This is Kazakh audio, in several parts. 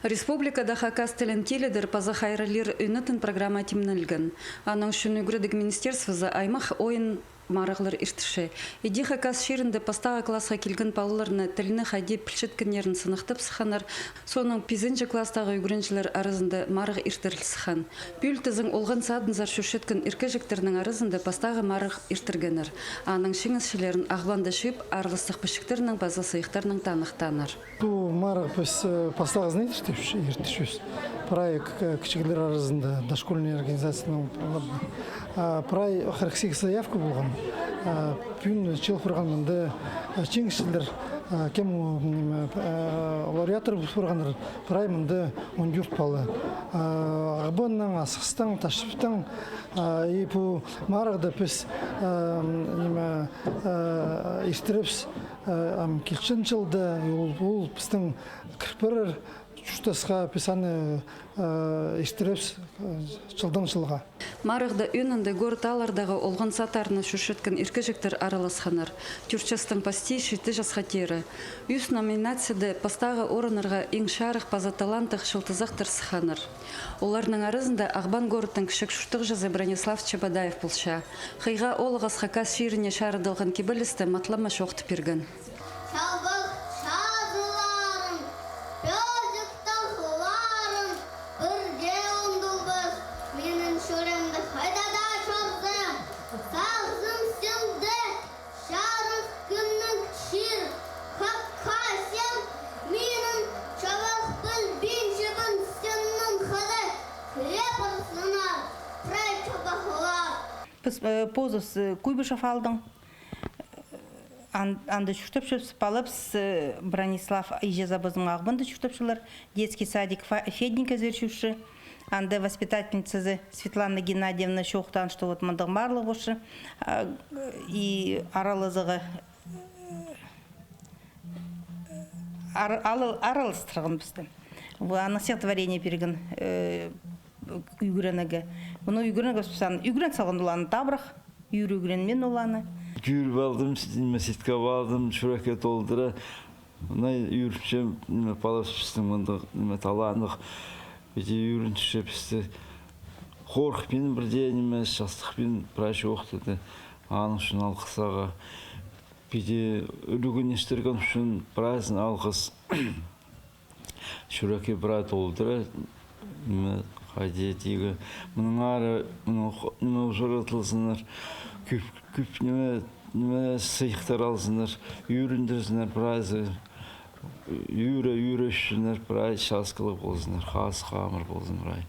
Республикада хакас тілін теледір паза хайралер үнітін программа темнілген. Аның үшін үгірдік министерствоза аймақ ойын марағылар иртіші. Иди хакас шерінді пастаға классға келген палыларны тіліні хайде пілшеткенерін сынықтып сықанар, соның 5-ші кластағы үгіріншілер арызында марық иртіріл сықан. Бүлтізің олған садынзар шүршеткен иркежіктерінің арызында пастаға марық иртіргенер. Аның шеңізшілерін ағбанды шүйіп, арғыстық пішіктерінің база сайықтарының танықтанар. Бұл марық пастаға знаете, что иртішіз? Проект кішігілер арызында дошкольный организацияның прай 48 заявка болған. Пүн чыл құрғанында чеңшілер кем лауреатор болғандар прай мұнда 10 юрт балы. Ғыбынның, асықстың, ташыптың и бұл марығды біз естіріпс келшін жылды ол біздің кірпірір Штасқа писаны истерепс жылдан жылға. Марығда үнінді гөрталардағы олған сатарыны шүршеткен иркежіктер араласқанар. Тюрчастың пасти шеті жасқа тері. Үс номинацияда пастағы орынырға ең шарық паза талантық шылтызақтыр сықанар. Оларның арызында Ағбан горыттың кішік шүштіқ жазы Бронислав Чебадаев болша. Қиға олығас хакас шеріне шарыдылған кебілісті матлама шоқты перген. Позос Куйбышев алдың. Анды шүртіпшіп палыпс Бронислав Ижезабызың ағбынды шүртіпшілер. Детский садик Феденька звершуші. Анды воспитательница Светлана Геннадьевна шоқтан, что вот мандың барлығы ұшы. И аралызығы аралыстырғын бізді. Аны стихотворение берген үйгіренігі. Бұны үйгіренігі өспісан, үйгірен салған оланы табырақ, үйгіренмен оланы. Үйір балдым, сетка балдым, шүрәке толдыра. Бұнай үйірінше паласпыстың мұндық таланық. Беде үйірінше пісті қорқпен бірде немес, жастықпен прайшы оқтыды. Аның үшін алқысаға. Беде үлігін ештерген үшін прайсын алқыс. Шүрәке бірай толдыра. Қадетегі. Мұның ары, мұның жұрытылсынар. Күп неме сыйықтар алсынар. Үйіріндірсінар прайзы. Үйірі үшінер прай шаскылы болсынар. Қас қамыр болсынар.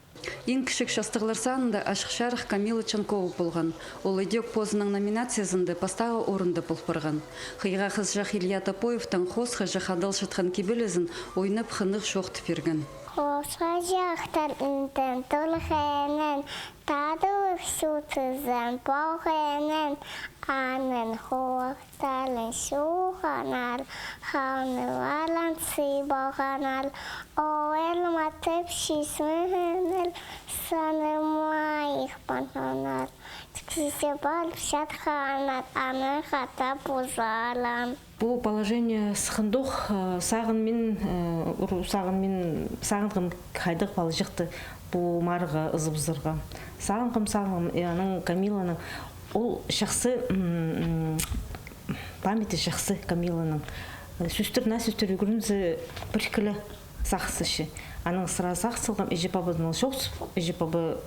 Ең кішік шастығылар санында ашық шарық Камила Чанкова болған. Ол өдек позының номинациясында пастағы орынды болпырған. Қиға қыз жақ Илья Топоевтың қосқы жақадал шытқан кебелізін ойнап қынық шоқты берген. Қосқа жақтар үнтін тұлғенін, тады өксутызын болғенін, анын қоқталын шуғанал, қауны валан сыйбағанал, оғел матып шисмініл, санымайық бананал. Түксісе балып шатқанат, аны қата бұзалам. Бұл положение сықындық сағынғым қайдық балы жықты бұл марыға ұзып-ұзырға. Сағынғым, яның Камиланың, ол жақсы, памяті жақсы Камиланың. Сүстір үгірімізі біркілі сақсышы. Аның sıra сақсылғым ежепабызын шоқсып, ежепабы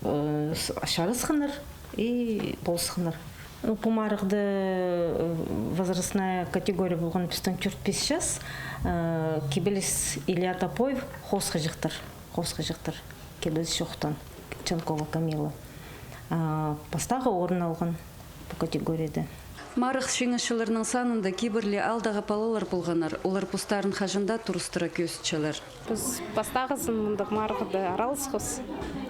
ашары сықыныр и бол сықыныр. Бұл марықты возрастная категория болған біздің 4-5 жас. Кебелес Илья Топоев қосқы жықтыр. Кебелес шоқтан Чанкова Камила. Пастағы орын алған бұл категорияда. Марық шеңішілерінің санында кейбірлі алдағы палалар болғанар. Олар пұстарын қажында тұрыстыра көсітшілер. Біз пастағызын мұндық марғыды аралысқыз.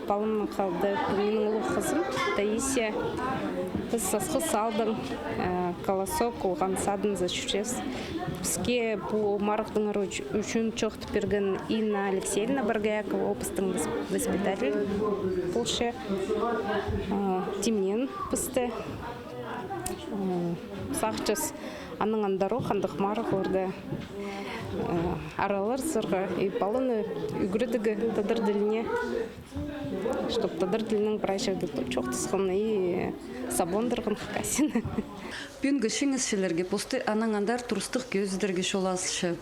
Балымның қалды менің ұлы қызым Таисия. Біз сасқыз алдың колосок олған садын зашүрес. Бізге бұл марғдың үшін чоқты берген Инна Алексеевна Баргаякова, опыстың воспитатель болшы. Темнен бізді. Сақчыз Аның андару хандық марық орды аралар сырға и палыны үгірдігі тадыр діліне, чтоб тадыр ділінің прайшады çok тысқын и сабондырғын кәсін. Пүнгі шеңізшілерге посты анаңандар турстық көздерге шоласышы.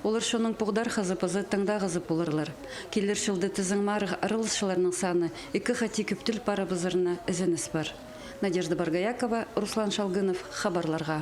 Олар шоның пұғдар қазып-азы таңда қазып оларлар. Келер шылды тізің марық арылышыларының саны 2 хати көптіл пара бұзырына ізініс бар. Надежда Баргаякова, Руслан Шалгынов, хабарларға.